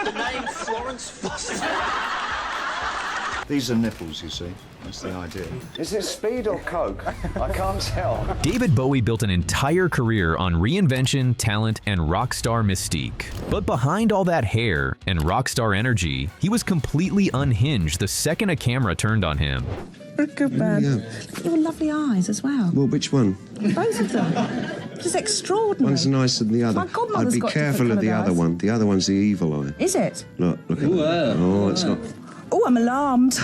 The name Florence Foster. These are nipples, you see. That's the idea. Is it speed or coke? I can't tell. David Bowie built an entire career on reinvention, talent, and rock star mystique. But behind all that hair and rock star energy, he was completely unhinged the second a camera turned on him. Good man. Yeah. Your lovely eyes as well. Well, which one? Both of them. Just extraordinary. One's nicer than the other. My godmother's I'd be got careful of the other eyes. one. The other one's the evil eye. Is it? Look at that. Oh, it's not. Oh, I'm alarmed.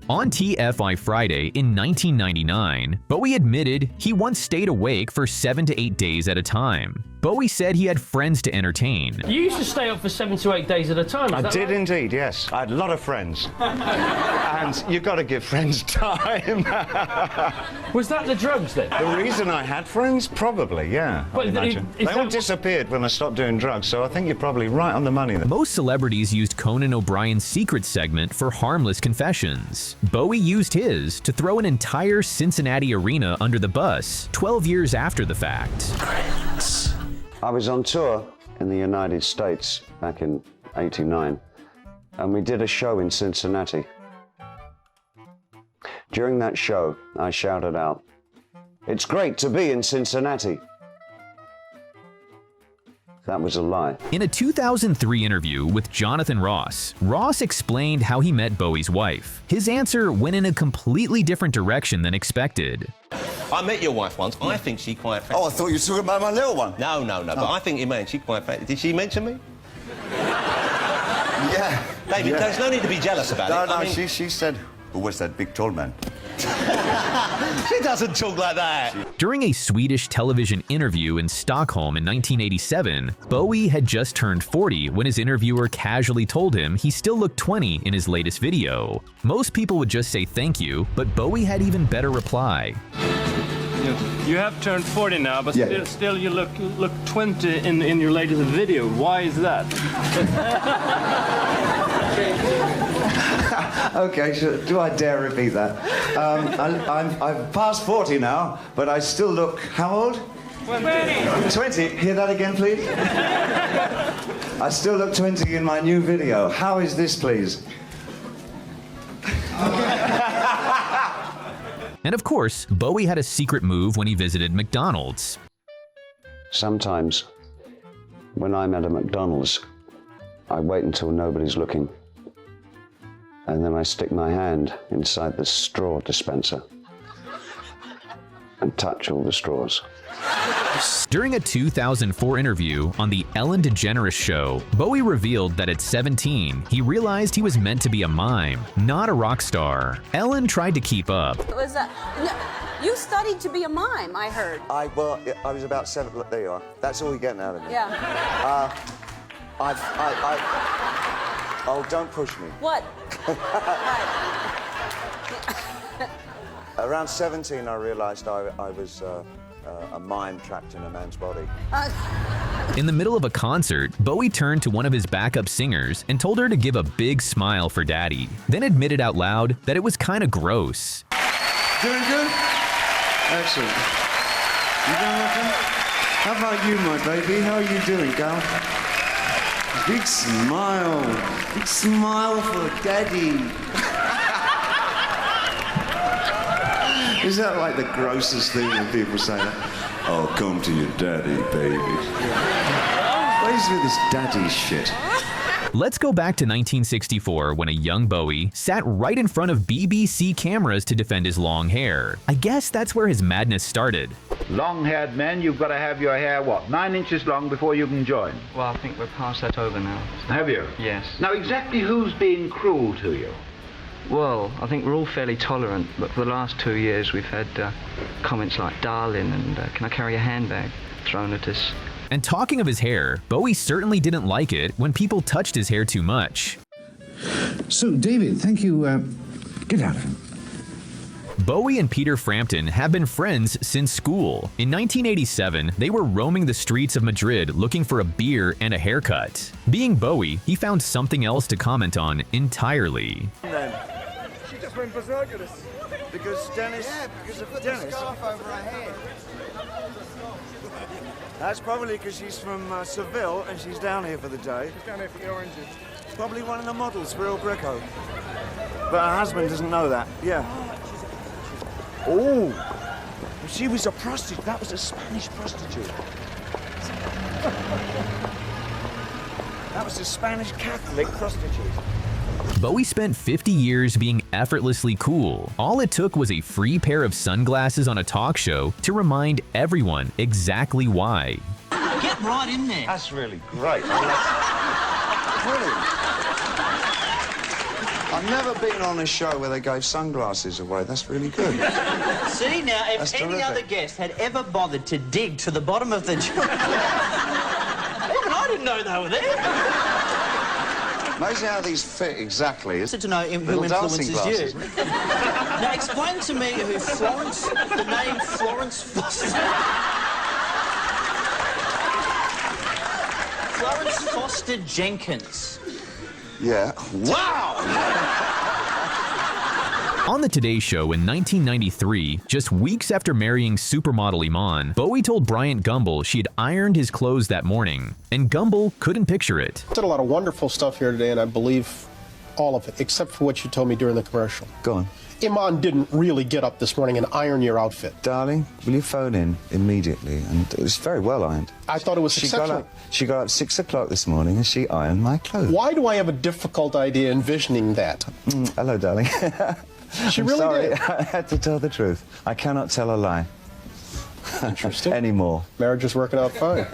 On TFI Friday in 1999, Bowie admitted he once stayed awake for 7 to 8 days at a time. Bowie said he had friends to entertain. You used to stay up for 7 to 8 days at a time. I did indeed, yes. I had a lot of friends. And you've got to give friends time. Was that the drugs then? The reason I had friends? Probably, yeah. But I imagine. They all disappeared when I stopped doing drugs, so I think you're probably right on the money there. Most celebrities used Conan O'Brien's secret segment for harmless confessions. Bowie used his to throw an entire Cincinnati arena under the bus 12 years after the fact. I was on tour in the United States back in '89, and we did a show in Cincinnati. During that show, I shouted out, "It's great to be in Cincinnati." That was a lie. In a 2003 interview with Jonathan Ross, Ross explained how he met Bowie's wife. His answer went in a completely different direction than expected. I met your wife once. I think she quite fancy. Oh, I thought you were talking about my little one. No. But I think Iman, she quite fancy. Did she mention me? Yeah. David, there's no need to be jealous about it. No, I mean, she said, who was that big tall man? she doesn't talk like that. During a Swedish television interview in Stockholm in 1987, Bowie had just turned 40 when his interviewer casually told him he still looked 20 in his latest video. Most people would just say thank you, but Bowie had even better reply. You have turned 40 now, but Yeah. still you look 20 in your latest video. Why is that? Okay, so do I dare repeat that? I'm past 40 now, but I still look, how old? 20. Hear that again, please? I still look 20 in my new video. How is this, please? And of course, Bowie had a secret move when he visited McDonald's. Sometimes, when I'm at a McDonald's, I wait until nobody's looking, and then I stick my hand inside the straw dispenser and touch all the straws. During a 2004 interview on The Ellen DeGeneres Show, Bowie revealed that at 17, he realized he was meant to be a mime, not a rock star. Ellen tried to keep up. You studied to be a mime, I heard. I was about 7. Look, there you are. That's all you're getting out of me. Yeah. Oh, don't push me. What? Around 17, I realised I was a mime trapped in a man's body. In the middle of a concert, Bowie turned to one of his backup singers and told her to give a big smile for Daddy, then admitted out loud that it was kind of gross. Doing good? Excellent. You doing okay? How about you, my baby? How are you doing, gal? Big smile. Big smile for Daddy. Is that like the grossest thing when people say that? Oh, come to your daddy, baby. What is with this daddy shit? Let's go back to 1964 when a young Bowie sat right in front of BBC cameras to defend his long hair. I guess that's where his madness started. Long-haired men, you've got to have your hair, what, 9 inches long before you can join? Well, I think we're past that over now. Have you? Yes. Now, exactly who's being cruel to you? Well, I think we're all fairly tolerant, but for the last 2 years we've had comments like "darling" and "can I carry a handbag" thrown at us. And talking of his hair, Bowie certainly didn't like it when people touched his hair too much. So, David, thank you. Get out of him. Bowie and Peter Frampton have been friends since school. In 1987, they were roaming the streets of Madrid looking for a beer and a haircut. Being Bowie, he found something else to comment on entirely. She just went berserk at us. Because Dennis... Yeah, because of Dennis. Scarf over her head. That's probably because she's from Seville and she's down here for the day. She's down here for the oranges. Probably one of the models for Il Greco. But her husband doesn't know that. Yeah. Oh, she was a prostitute. That was a Spanish prostitute. That was a Spanish Catholic prostitute. Bowie spent 50 years being effortlessly cool. All it took was a free pair of sunglasses on a talk show to remind everyone exactly why. Get right in there. That's really great. Brilliant. I've never been on a show where they gave sunglasses away. That's really good. See, now, if That's any terrific. other guest had ever bothered to dig to the bottom of the jar... Even I didn't know they were there. Amazing how these fit exactly. Interested to know who Little dancing influences you. glasses. Now, explain to me who the name Florence Foster... Florence Foster Jenkins. Yeah. Wow! On the Today Show in 1993, just weeks after marrying supermodel Iman, Bowie told Bryant Gumbel she had ironed his clothes that morning, and Gumbel couldn't picture it. Did a lot of wonderful stuff here today, and I believe all of it, except for what you told me during the commercial. Go on. Iman didn't really get up this morning and iron your outfit. Darling, will you phone in immediately? And it was very well ironed. I thought it was exceptional. She got up 6 o'clock this morning and she ironed my clothes. Why do I have a difficult idea envisioning that? Hello, darling. She I'm really sorry. did. I had to tell the truth. I cannot tell a lie. Interesting. Anymore. Marriage is working out fine.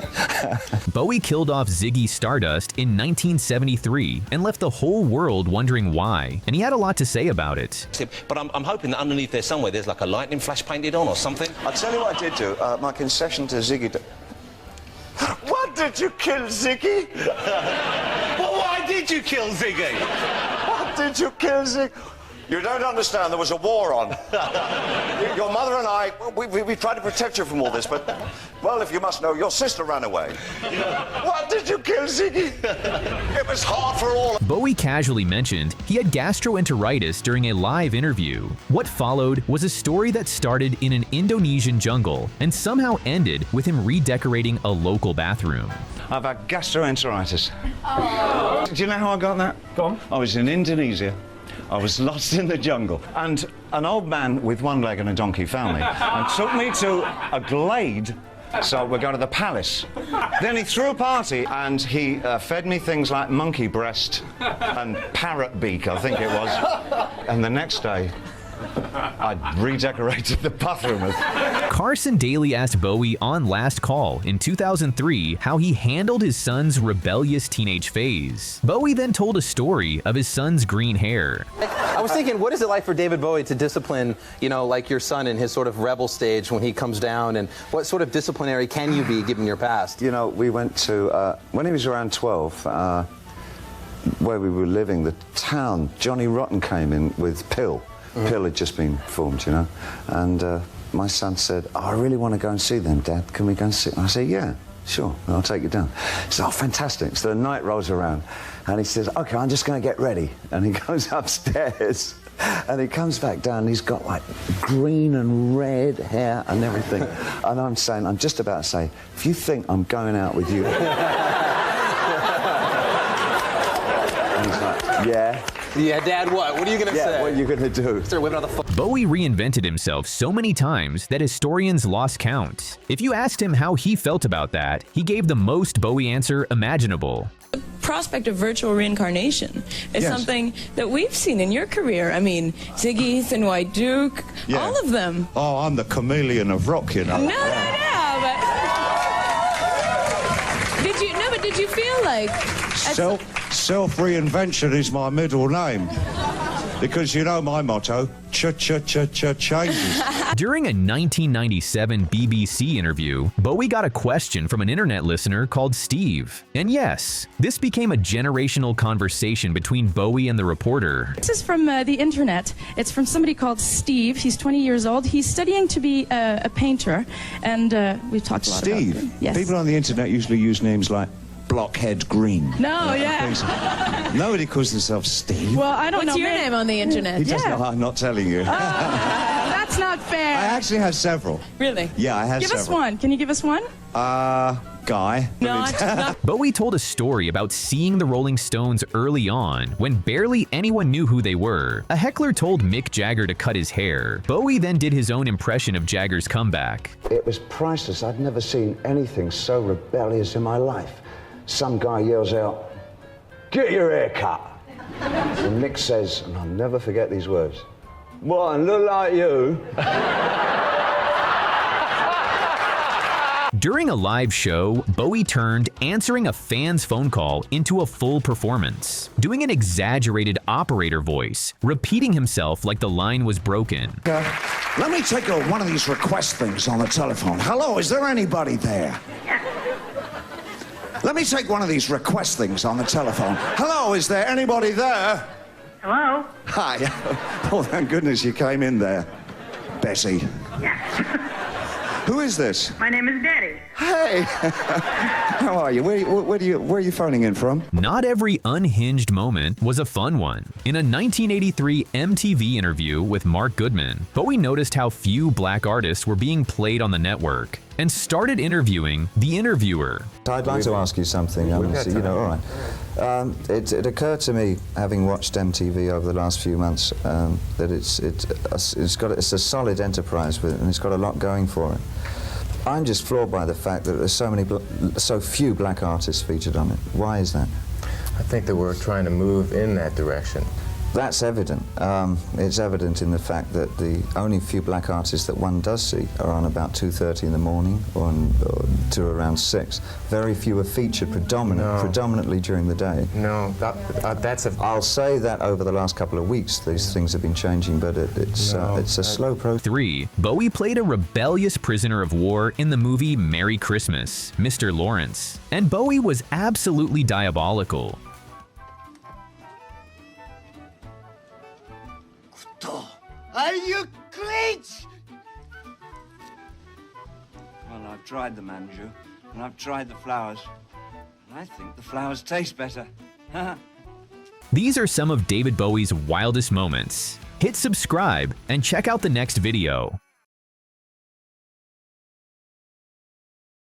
Bowie killed off Ziggy Stardust in 1973 and left the whole world wondering why, and he had a lot to say about it. But I'm hoping that underneath there somewhere there's like a lightning flash painted on or something. I'll tell you what I did do. My concession to Ziggy... What did you kill Ziggy? Well, why did you kill Ziggy? What did you kill Ziggy? You don't understand, there was a war on. Your mother and I, we tried to protect you from all this, but, well, if you must know, your sister ran away. What did you kill Ziggy? It was hard for all. Bowie casually mentioned he had gastroenteritis during a live interview. What followed was a story that started in an Indonesian jungle and somehow ended with him redecorating a local bathroom. I've had gastroenteritis. Oh. Do you know how I got that? Go on. I was in Indonesia. I was lost in the jungle, and an old man with one leg and a donkey found me and took me to a glade. So we're going to the palace. Then he threw a party and he fed me things like monkey breast and parrot beak, I think it was. And the next day, I redecorated the bathroom. Carson Daly asked Bowie on Last Call in 2003 how he handled his son's rebellious teenage phase. Bowie then told a story of his son's green hair. I was thinking, what is it like for David Bowie to discipline, like your son in his sort of rebel stage when he comes down, and what sort of disciplinary can you be given your past? We went to, when he was around 12, where we were living, the town, Johnny Rotten came in with Pill. Pill had just been formed, and my son said, I really want to go and see them, Dad. Can we go and see them? I said, yeah, sure, I'll take you down. He said, oh, fantastic. So the night rolls around, and he says, OK, I'm just going to get ready. And he goes upstairs, and he comes back down, and he's got, like, green and red hair and everything. And I'm saying, I'm just about to say, if you think I'm going out with you... And he's like, yeah. Yeah, Dad, what? What are you going to say? What are you going to do? Start whipping out the Bowie reinvented himself so many times that historians lost count. If you asked him how he felt about that, he gave the most Bowie answer imaginable. The prospect of virtual reincarnation is something that we've seen in your career. I mean, Ziggy, Thin White Duke, all of them. Oh, I'm the chameleon of rock, No, but... Did you feel like... Self-reinvention is my middle name. Because you know my motto, changes. During a 1997 BBC interview, Bowie got a question from an internet listener called Steve. And yes, this became a generational conversation between Bowie and the reporter. This is from the internet. It's from somebody called Steve. He's 20 years old. He's studying to be a painter, and we've talked a lot about him. Steve? Yes. People on the internet usually use names like Blockhead Green. No, yeah. Nobody calls themselves Steve. Well, I don't know. What's your name on the internet? He doesn't know. I'm not telling you. That's not not fair. I actually have several. Really? Yeah, I have Give several. us one. Can you give us one? Guy. Not. Bowie told a story about seeing the Rolling Stones early on when barely anyone knew who they were. A heckler told Mick Jagger to cut his hair. Bowie then did his own impression of Jagger's comeback. It was priceless. I'd never seen anything so rebellious in my life. Some guy yells out, "Get your hair cut." And Mick says, and I'll never forget these words, "What, and look like you?" During a live show, Bowie turned answering a fan's phone call into a full performance, doing an exaggerated operator voice, repeating himself like the line was broken. Let me take one of these request things on the telephone. Hello, is there anybody there? Let me take one of these request things on the telephone. Hello, is there anybody there? Hello? Hi. Oh, thank goodness you came in there, Bessie. Yes. Who is this? My name is Daddy. Hey. How are you? Where are you phoning in from? Not every unhinged moment was a fun one. In a 1983 MTV interview with Mark Goodman, Bowie noticed how few black artists were being played on the network and started interviewing the interviewer. I'd like to ask you something. All right. It occurred to me, having watched MTV over the last few months, that it's a solid enterprise and it's got a lot going for it. I'm just floored by the fact that there's so few black artists featured on it. Why is that? I think that we're trying to move in that direction. That's evident. It's evident in the fact that the only few black artists that one does see are on about 2:30 in the morning or to around 6. Very few are featured predominantly during the day. No, that's a... I'll say that over the last couple of weeks these things have been changing, but it's a slow process. 3. Bowie played a rebellious prisoner of war in the movie Merry Christmas, Mr. Lawrence, and Bowie was absolutely diabolical. Are you great? Well, I've tried the manju, and I've tried the flowers, and I think the flowers taste better. These are some of David Bowie's wildest moments. Hit subscribe and check out the next video.